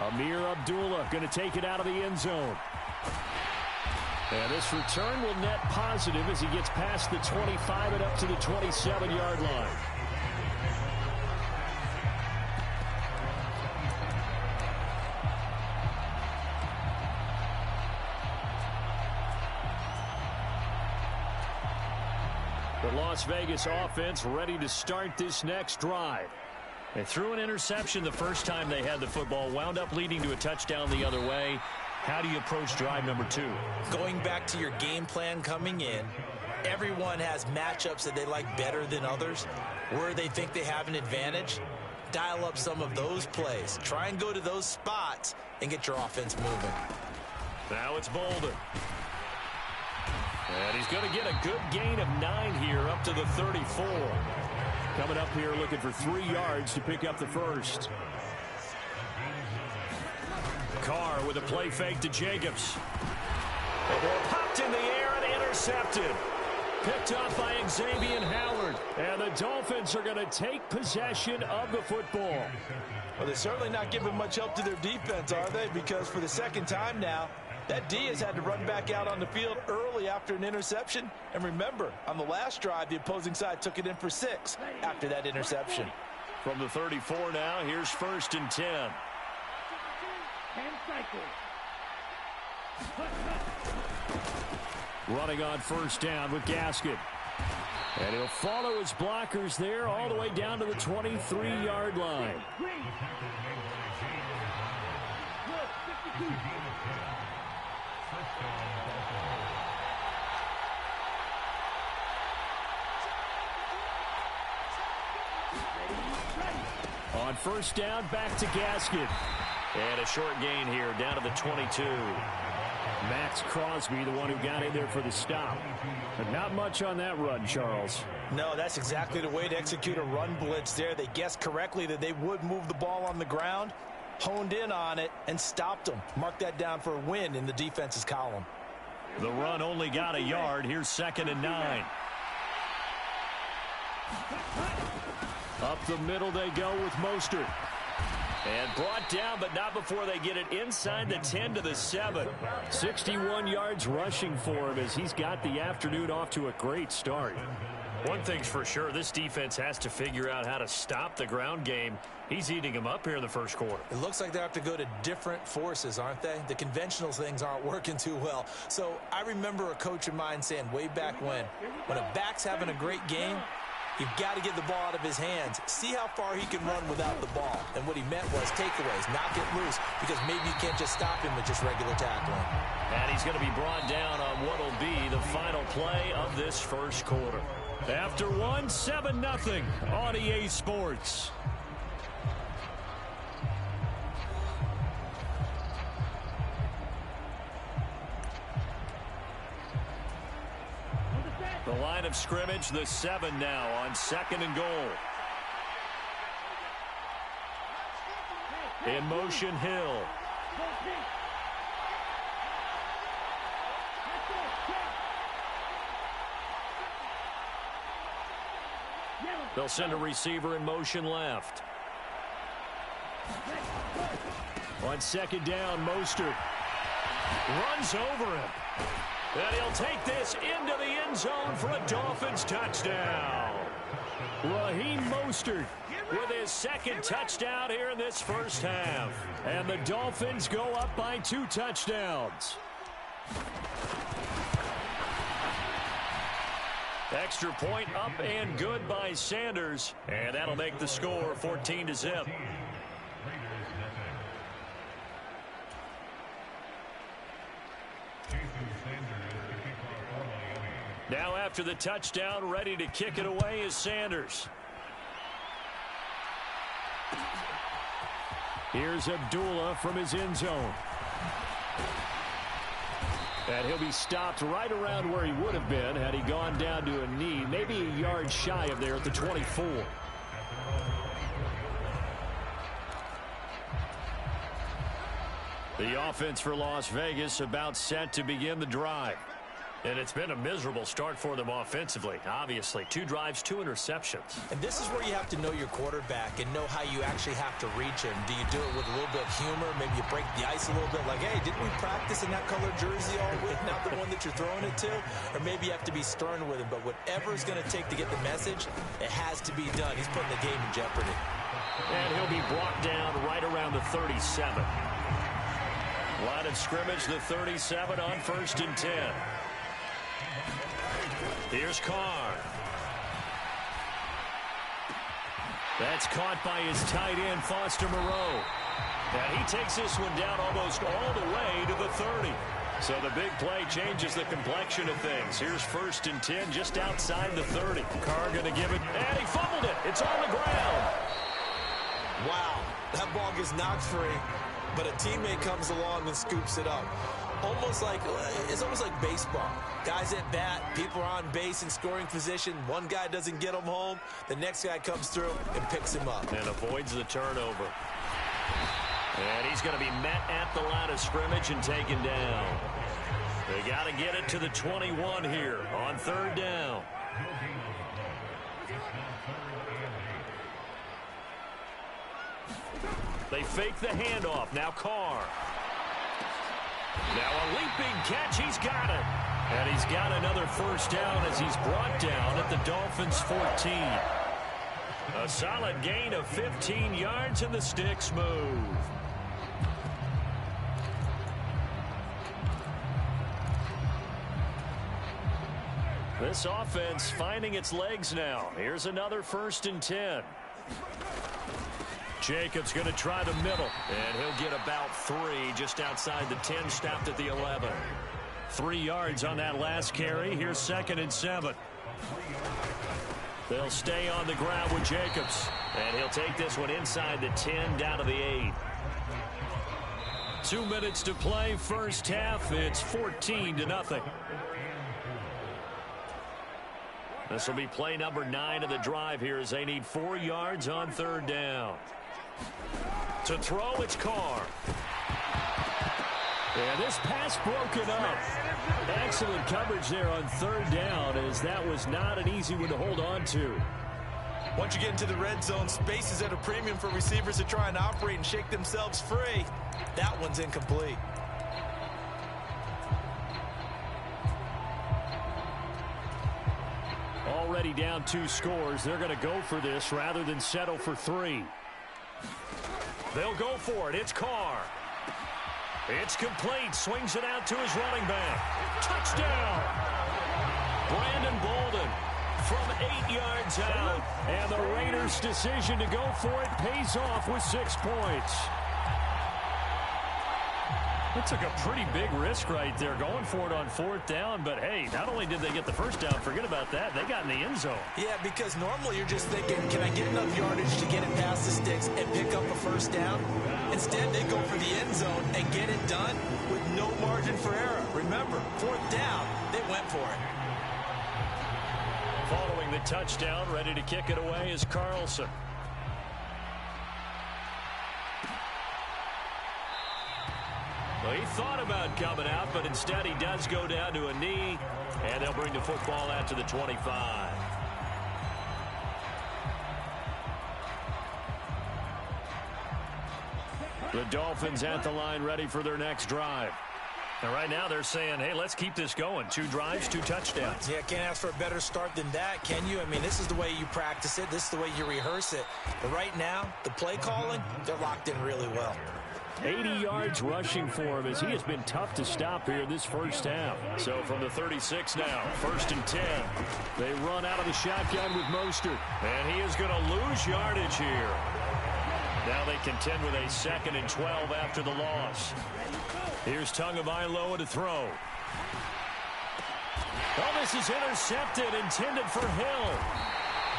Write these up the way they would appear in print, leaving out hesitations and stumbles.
Amir Abdullah going to take it out of the end zone. And this return will net positive as he gets past the 25 and up to the 27-yard line. The Las Vegas offense ready to start this next drive. They threw an interception the first time they had the football, wound up leading to a touchdown the other way. How do you approach drive number 2? Going back to your game plan coming in, everyone has matchups that they like better than others, where they think they have an advantage. Dial up some of those plays. Try and go to those spots and get your offense moving. Now it's Bolden. And he's going to get a good gain of 9 here up to the 34. Coming up here looking for 3 yards to pick up the first. Carr with a play fake to Jacobs. The ball popped in the air and intercepted. Picked off by Xavier Howard. And the Dolphins are going to take possession of the football. Well, they're certainly not giving much help to their defense, are they? Because for the second time now, that D has had to run back out on the field early after an interception. And remember, on the last drive, the opposing side took it in for 6 after that interception. From the 34 now, here's 1st and 10. Running on 1st down with Gaskin. And he'll follow his blockers there all the way down to the 23-yard line. On 1st down, back to Gaskin. And a short gain here, down to the 22. Max Crosby, the one who got in there for the stop. But not much on that run, Charles. No, that's exactly the way to execute a run blitz there. They guessed correctly that they would move the ball on the ground, honed in on it, and stopped them. Mark that down for a win in the defense's column. The run only got a yard. Here's 2nd and 9. Up the middle they go with Mostert. And brought down, but not before they get it inside the 10 to the 7. 61 yards rushing for him as he's got the afternoon off to a great start. One thing's for sure, this defense has to figure out how to stop the ground game. He's eating them up here in the first quarter. It looks like they have to go to different forces, aren't they? The conventional things aren't working too well. So I remember a coach of mine saying way back when a back's having a great game, you've got to get the ball out of his hands. See how far he can run without the ball. And what he meant was takeaways, not get loose, because maybe you can't just stop him with just regular tackling. And he's going to be brought down on what will be the final play of this first quarter. After 7-0 on EA Sports. The line of scrimmage, the 7 now on 2nd and goal. In motion, Hill. They'll send a receiver in motion left. On 2nd down, Mostert runs over him. And he'll take this into the end zone for a Dolphins touchdown. Raheem Mostert with his 2nd touchdown here in this first half. And the Dolphins go up by 2 touchdowns. Extra point up and good by Sanders. And that'll make the score 14-0. Now after the touchdown, ready to kick it away is Sanders. Here's Abdullah from his end zone. And he'll be stopped right around where he would have been had he gone down to a knee, maybe a yard shy of there at the 24. The offense for Las Vegas about set to begin the drive. And it's been a miserable start for them offensively, obviously. 2 drives, 2 interceptions. And this is where you have to know your quarterback and know how you actually have to reach him. Do you do it with a little bit of humor? Maybe you break the ice a little bit, like, hey, didn't we practice in that colored jersey all week, not the one that you're throwing it to? Or maybe you have to be stern with him. But whatever it's going to take to get the message, it has to be done. He's putting the game in jeopardy. And he'll be brought down right around the 37. Line of scrimmage, the 37 on 1st and 10. Here's Carr. That's caught by his tight end, Foster Moreau. And he takes this one down almost all the way to the 30. So the big play changes the complexion of things. Here's 1st and 10 just outside the 30. Carr going to give it, and he fumbled it. It's on the ground. Wow, that ball gets knocked free, but a teammate comes along and scoops it up. It's almost like baseball. Guys at bat, people are on base in scoring position. One guy doesn't get him home. The next guy comes through and picks him up. And avoids the turnover. And he's going to be met at the line of scrimmage and taken down. They got to get it to the 21 here on 3rd down. They fake the handoff. Now Carr. Now a leaping catch. He's got it. And he's got another 1st down as he's brought down at the Dolphins' 14. A solid gain of 15 yards and the sticks move. This offense finding its legs now. Here's another 1st and 10. Jacobs going to try the middle, and he'll get about 3 just outside the 10, stopped at the 11. 3 yards on that last carry. Here's 2nd and 7. They'll stay on the ground with Jacobs, and he'll take this one inside the 10 down to the 8. 2 minutes to play, first half. It's 14-0. This will be play number 9 of the drive here as they need 4 yards on 3rd down. To throw, it's Carr. And this pass broken up. Excellent coverage there on 3rd down, as that was not an easy one to hold on to. Once you get into the red zone, space is at a premium for receivers to try and operate and shake themselves free. That one's incomplete. Already down 2 scores. They're going to go for this rather than settle for 3. They'll go for it. It's Carr. It's complete. Swings it out to his running back. Touchdown. Brandon Bolden from 8 yards out. And the Raiders' decision to go for it pays off with 6 points. That took a pretty big risk right there, going for it on 4th down. But, hey, not only did they get the 1st down, forget about that, they got in the end zone. Yeah, because normally you're just thinking, can I get enough yardage to get it past the sticks and pick up a 1st down? Instead, they go for the end zone and get it done with no margin for error. Remember, 4th down, they went for it. Following the touchdown, ready to kick it away is Carlson. Well, he thought about coming out, but instead he does go down to a knee, and they'll bring the football out to the 25. The Dolphins at the line ready for their next drive. And right now they're saying, hey, let's keep this going. 2 drives, 2 touchdowns. Yeah, can't ask for a better start than that, can you? I mean, this is the way you practice it. This is the way you rehearse it. But right now, the play calling, they're locked in really well. 80 yards rushing for him as he has been tough to stop here in this first half. So from the 36 now, 1st and 10. They run out of the shotgun with Mostert. And he is going to lose yardage here. Now they contend with a 2nd and 12 after the loss. Here's Tagovailoa to throw. Oh, this is intercepted, intended for Hill.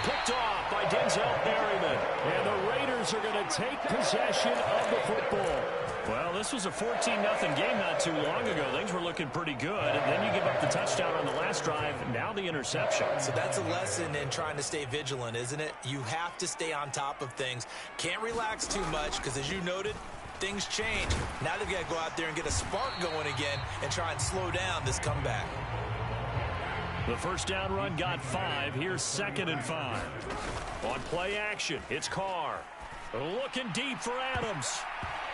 Picked off by Denzel Berryman. And the Raiders are going to take possession of the football. Well, this was a 14-0 game not too long ago. Things were looking pretty good. And then you give up the touchdown on the last drive. Now the interception. So that's a lesson in trying to stay vigilant, isn't it? You have to stay on top of things. Can't relax too much because, as you noted, things change. Now they've got to go out there and get a spark going again and try and slow down this comeback. The first down run got 5. Here's 2nd and 5. On play action, it's Carr. Looking deep for Adams.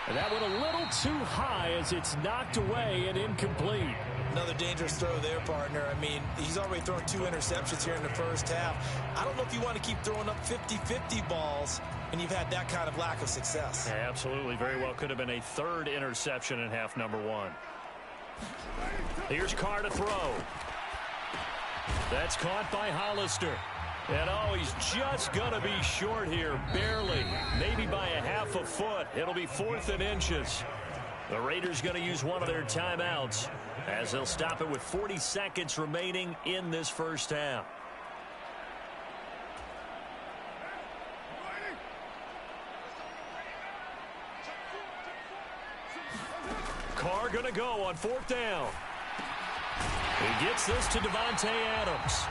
And that went a little too high as it's knocked away and incomplete. Another dangerous throw there, partner. I mean, he's already thrown 2 interceptions here in the first half. I don't know if you want to keep throwing up 50-50 balls, and you've had that kind of lack of success. Yeah, absolutely. Very well could have been a 3rd interception in half number 1. Here's Carr to throw. That's caught by Hollister. And, oh, he's just going to be short here, barely, maybe by a half a foot. It'll be 4th and inches. The Raiders going to use one of their timeouts as they'll stop it with 40 seconds remaining in this first half. Carr going to go on 4th down. He gets this to Davante Adams.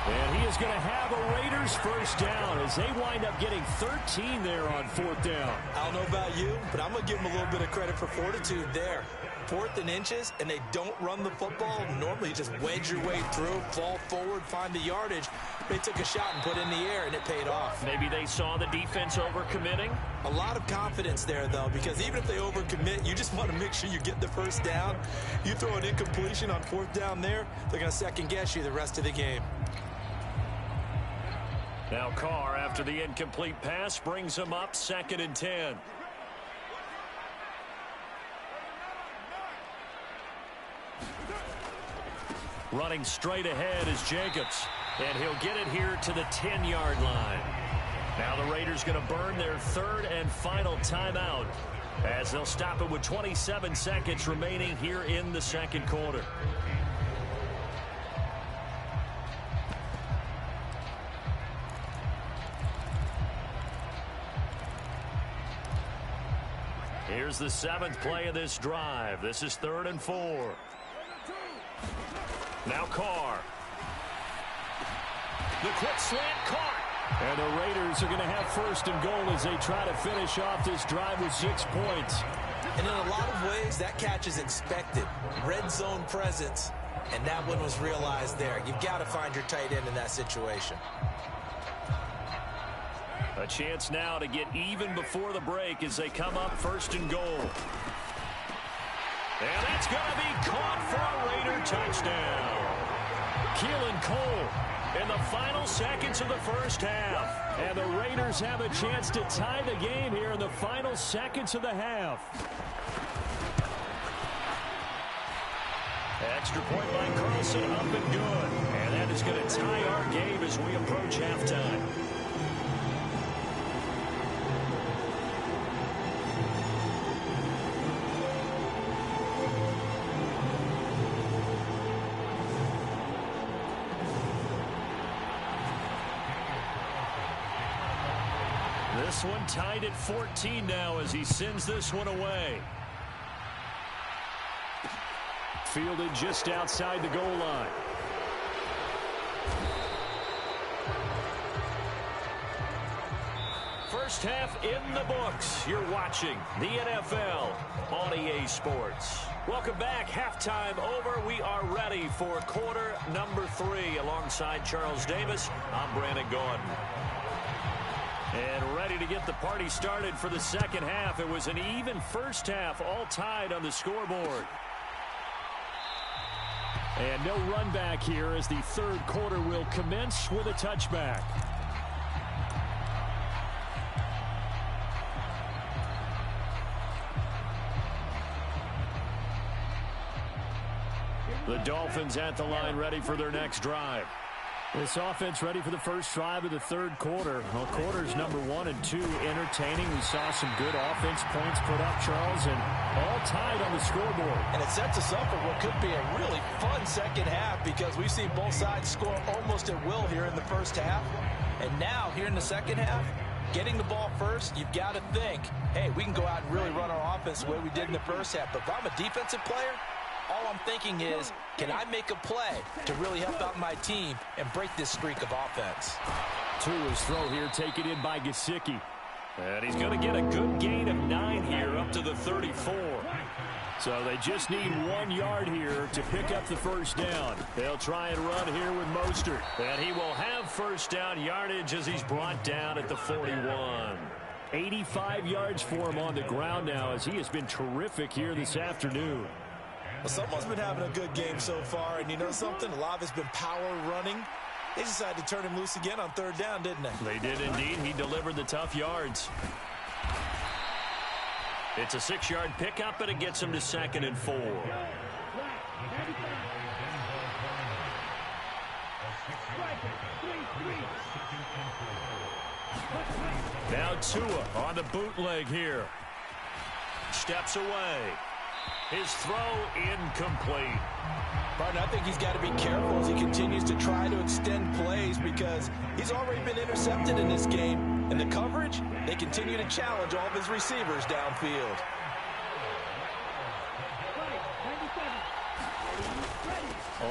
And he is going to have a Raiders first down as they wind up getting 13 there on 4th down. I don't know about you, but I'm going to give them a little bit of credit for fortitude there. 4th and inches, and they don't run the football. Normally, you just wedge your way through, fall forward, find the yardage. They took a shot and put it in the air, and it paid off. Maybe they saw the defense overcommitting. A lot of confidence there, though, because even if they overcommit, you just want to make sure you get the first down. You throw an incompletion on 4th down there, they're going to second-guess you the rest of the game. Now Carr, after the incomplete pass, brings him up 2nd and 10. Running straight ahead is Jacobs, and he'll get it here to the 10-yard line. Now the Raiders going to burn their 3rd and final timeout as they'll stop it with 27 seconds remaining here in the 2nd quarter. Here's the 7th play of this drive. This is 3rd and 4. Now Carr. The quick slant caught. And the Raiders are going to have 1st and goal as they try to finish off this drive with 6 points. And in a lot of ways, that catch is expected. Red zone presence, and that one was realized there. You've got to find your tight end in that situation. A chance now to get even before the break as they come up 1st and goal. And that's going to be caught for a Raider touchdown. Keelan Cole in the final seconds of the first half. And the Raiders have a chance to tie the game here in the final seconds of the half. Extra point by Carlson, up and good. And that is going to tie our game as we approach halftime. This one tied at 14 now as he sends this one away. Fielded just outside the goal line. First half in the books. You're watching the NFL on EA Sports. Welcome back. Halftime over. We are ready for quarter number 3. Alongside Charles Davis, I'm Brandon Gordon. And ready to get the party started for the second half. It was an even first half, all tied on the scoreboard. And no run back here as the 3rd quarter will commence with a touchback. The Dolphins at the line ready for their next drive. This offense ready for the first drive of the 3rd quarter. Well, quarters number 1 and 2 entertaining. We saw some good offense points put up, Charles, and all tied on the scoreboard. And it sets us up for what could be a really fun second half because we've seen both sides score almost at will here in the first half. And now, here in the second half, getting the ball first, you've got to think, hey, we can go out and really run our offense the way we did in the first half. But if I'm a defensive player, all I'm thinking is, can I make a play to really help out my team and break this streak of offense? To his throw here, taken in by Gesicki. And he's going to get a good gain of 9 here up to the 34. So they just need 1 yard here to pick up the first down. They'll try and run here with Mostert. And he will have first down yardage as he's brought down at the 41. 85 yards for him on the ground now as he has been terrific here this afternoon. Well, someone's been having a good game so far, and you know something? A lot of it's been power running. They decided to turn him loose again on third down, didn't they? They did indeed. He delivered the tough yards. It's a 6-yard pickup, and it gets him to 2nd and 4. Now Tua on the bootleg here. Steps away. His throw incomplete. Martin, I think he's got to be careful as he continues to try to extend plays because he's already been intercepted in this game. And the coverage, they continue to challenge all of his receivers downfield.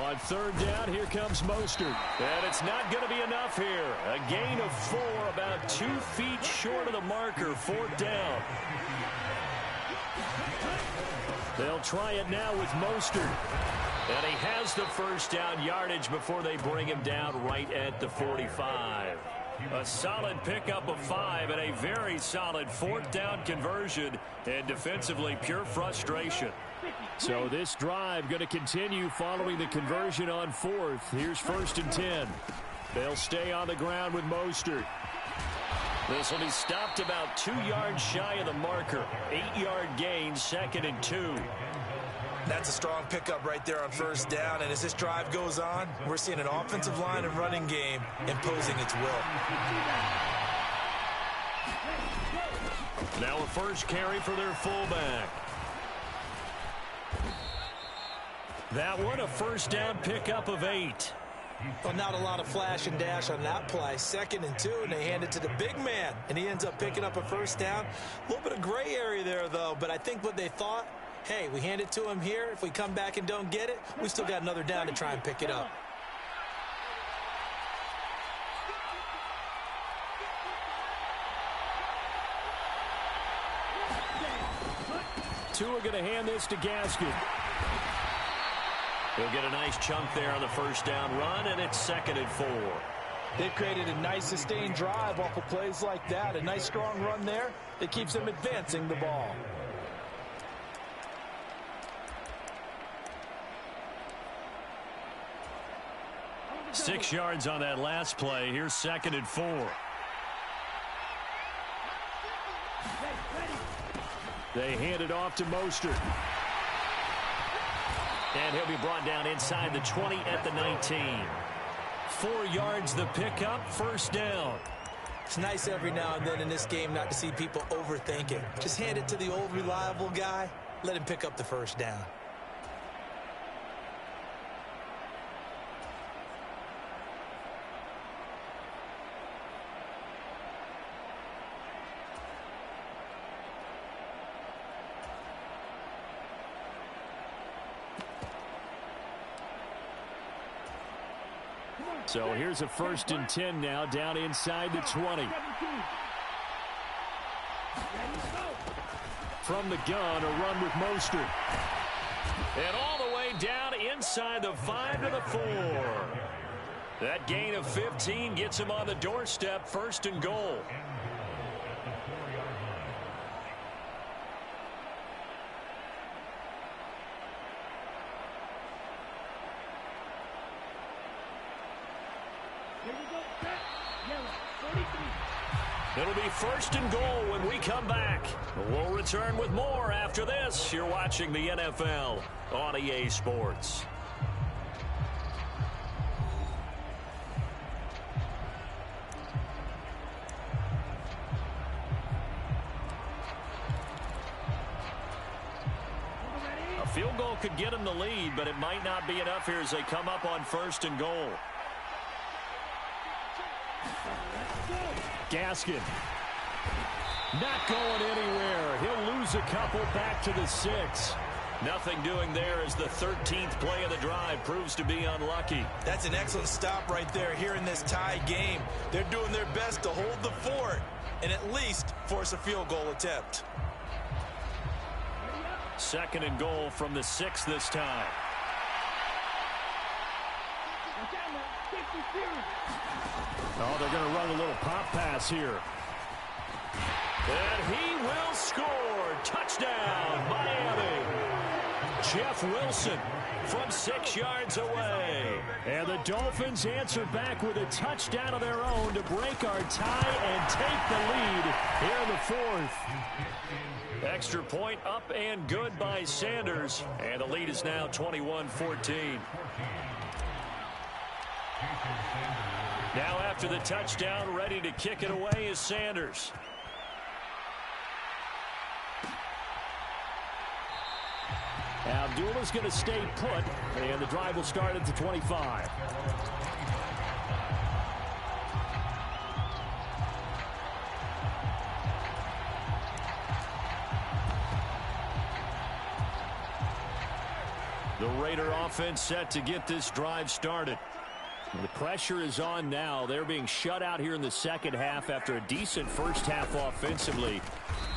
On third down, here comes Mostert. And it's not going to be enough here. A gain of 4, about 2 feet short of the marker, 4th down. They'll try it now with Mostert. And he has the first down yardage before they bring him down right at the 45. A solid pickup of 5 and a very solid 4th down conversion. And defensively, pure frustration. So this drive going to continue following the conversion on 4th. Here's 1st and 10. They'll stay on the ground with Mostert. This will be stopped about 2 yards shy of the marker. 8-yard gain, 2nd and 2. That's a strong pickup right there on first down. And as this drive goes on, we're seeing an offensive line and running game imposing its will. Now a first carry for their fullback. That one, a first down pickup of 8. Well, not a lot of flash and dash on that play. 2nd and 2, and they hand it to the big man, and he ends up picking up a first down. A little bit of gray area there, though, but I think what they thought, hey, we hand it to him here. If we come back and don't get it, we still got another down to try and pick it up. Two are going to hand this to Gaskin. He'll get a nice chunk there on the first down run, and it's 2nd and 4. They've created a nice sustained drive off of plays like that. A nice strong run there that keeps them advancing the ball. Six yards on that last play. Here's 2nd and 4. They hand it off to Mostert. And he'll be brought down inside the 20 at the 19. 4 yards the pickup, first down. It's nice every now and then in this game not to see people overthink it. Just hand it to the old reliable guy. Let him pick up the first down. So here's a 1st and 10 now, down inside the 20. From the gun, a run with Mostert. And all the way down inside the 5 to the 4. That gain of 15 gets him on the doorstep, 1st and goal. It'll be 1st and goal when we come back. We'll return with more after this. You're watching the NFL on EA Sports. A field goal could get them the lead, but it might not be enough here as they come up on 1st and goal. Gaskin. Not going anywhere. He'll lose a couple back to the 6. Nothing doing there as the 13th play of the drive proves to be unlucky. That's an excellent stop right there here in this tie game. They're doing their best to hold the fort and at least force a field goal attempt. Second and goal from the 6 this time. Oh, they're going to run a little pop pass here. And he will score. Touchdown, Miami. Jeff Wilson from 6 yards away. And the Dolphins answer back with a touchdown of their own to break our tie and take the lead here in the 4th. Extra point up and good by Sanders. And the lead is now 21-14. Now after the touchdown, ready to kick it away is Sanders. Abdullah's going to stay put, and the drive will start at the 25. The Raider offense set to get this drive started. The pressure is on now. They're being shut out here in the second half after a decent first half offensively.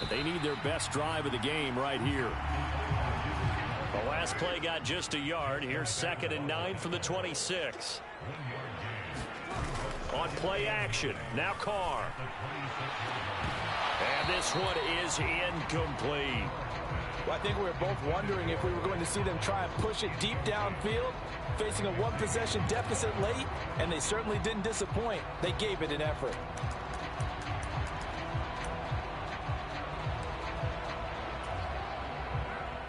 But they need their best drive of the game right here. The last play got just a yard. Here's 2nd and 9 from the 26. On play action. Now Carr. And this one is incomplete. Well, I think we were both wondering if we were going to see them try and push it deep downfield, facing a one-possession deficit late, and they certainly didn't disappoint. They gave it an effort.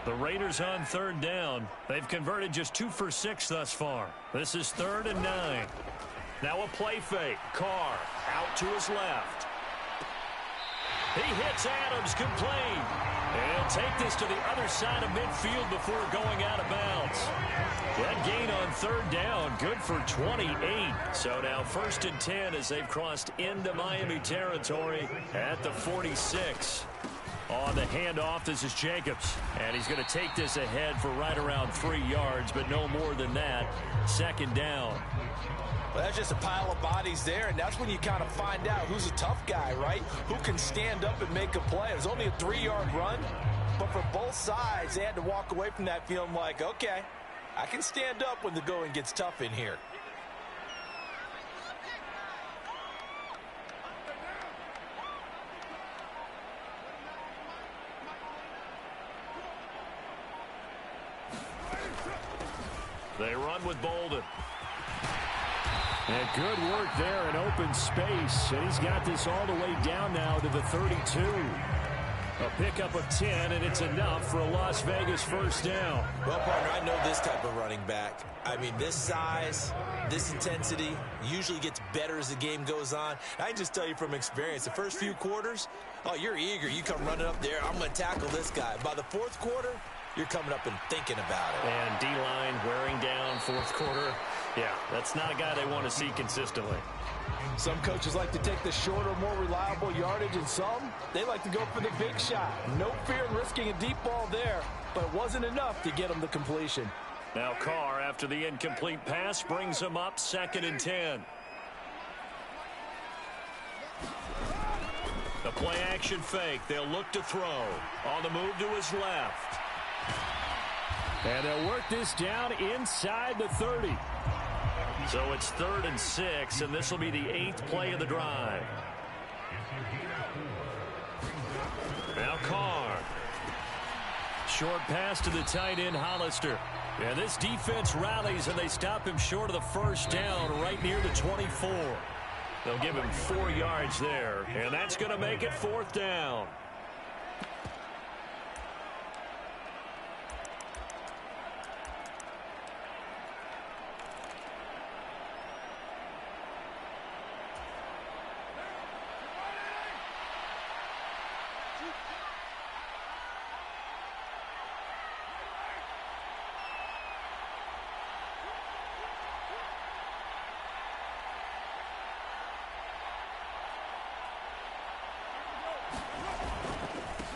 The Raiders on 3rd down. They've converted just 2 for 6 thus far. This is 3rd and 9. Now a play fake. Carr out to his left. He hits Adams complete. And take this to the other side of midfield before going out of bounds. That gain on 3rd down, good for 28. So now 1st and 10 as they've crossed into Miami territory at the 46. On the handoff, this is Jacobs. And he's going to take this ahead for right around 3 yards, but no more than that. 2nd down. Well, that's just a pile of bodies there, and that's when you kind of find out who's a tough guy, right? Who can stand up and make a play. It was only a 3-yard run, but for both sides, they had to walk away from that feeling like, okay, I can stand up when the going gets tough in here. They run with Bolden. And good work there in open space. And he's got this all the way down now to the 32. A pickup of 10, and it's enough for a Las Vegas 1st down. Well, partner, I know this type of running back. I mean, this size, this intensity usually gets better as the game goes on. I can just tell you from experience, the first few quarters, oh, you're eager. You come running up there, I'm going to tackle this guy. By the 4th quarter, you're coming up and thinking about it. And D-line wearing down 4th quarter. Yeah, that's not a guy they want to see consistently. Some coaches like to take the shorter, more reliable yardage, and some, they like to go for the big shot. No fear in risking a deep ball there, but it wasn't enough to get him the completion. Now Carr, after the incomplete pass, brings him up 2nd and 10. The play action fake. They'll look to throw. On the move to his left. And they'll work this down inside the 30. So it's 3rd and 6, and this will be the 8th play of the drive. Now Carr. Short pass to the tight end, Hollister. And this defense rallies, and they stop him short of the 1st down right near the 24. They'll give him 4 yards there, and that's going to make it 4th down.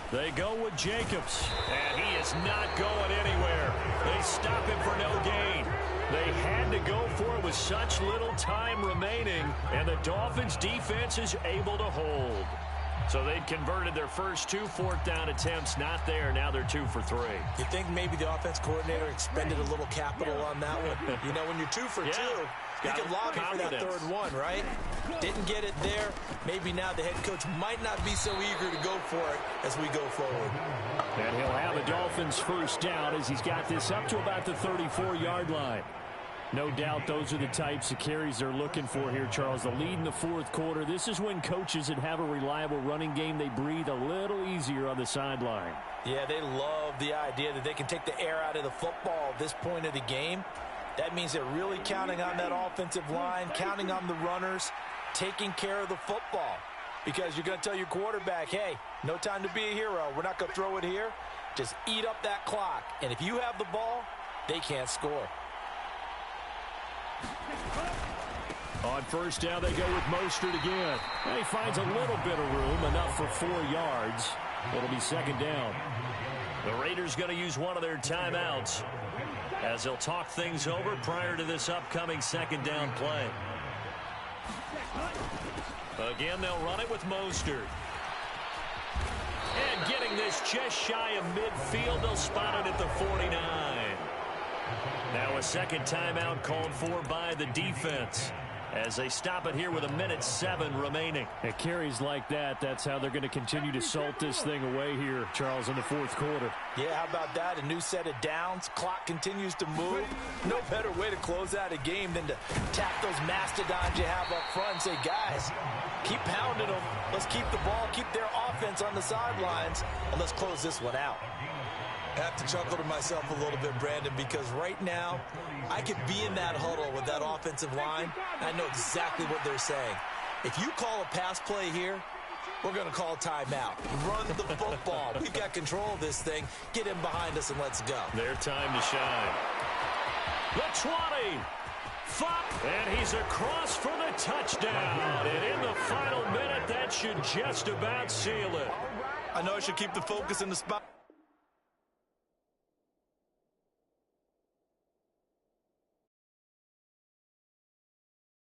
They go with Jacobs, and he is not going anywhere. They stop him for no gain. They had to go for it with such little time remaining, and the Dolphins' defense is able to hold. So they'd converted their first 2 fourth-down attempts. Not there. Now they're 2 for 3. You think maybe the offense coordinator expended a little capital on that one? You know, when you're 2 for 2, you can lobby for that third one, right? Didn't get it there. Maybe now the head coach might not be so eager to go for it as we go forward. And he'll have the Dolphins first down as he's got this up to about the 34-yard line. No doubt those are the types of carries they're looking for here, Charles. The lead in the fourth quarter. This is when coaches that have a reliable running game, they breathe a little easier on the sideline. Yeah, they love the idea that they can take the air out of the football at this point of the game. That means they're really counting on that offensive line, counting on the runners, taking care of the football. Because you're going to tell your quarterback, hey, no time to be a hero. We're not going to throw it here. Just eat up that clock. And if you have the ball, they can't score. On first down, they go with Mostert again. And he finds a little bit of room, enough for 4 yards. It'll be second down. The Raiders going to use one of their timeouts as they'll talk things over prior to this upcoming second down play. Again, they'll run it with Mostert. And getting this just shy of midfield, they'll spot it at the 49. Now a second timeout called for by the defense as they stop it here with 1:07 remaining. At carries like that, that's how they're going to continue to salt this thing away here, Charles, in the fourth quarter. Yeah, how about that? A new set of downs. Clock continues to move. No better way to close out a game than to tap those mastodons you have up front and say, guys, keep pounding them. Let's keep the ball, keep their offense on the sidelines, and let's close this one out. I have to chuckle to myself a little bit, Brandon, because right now I could be in that huddle with that offensive line. I know exactly what they're saying. If you call a pass play here, we're going to call timeout. Run the football. We've got control of this thing. Get in behind us and let's go. Their time to shine. The 20. And he's across for the touchdown. And in the final minute, that should just about seal it. I know I should keep the focus in the spot.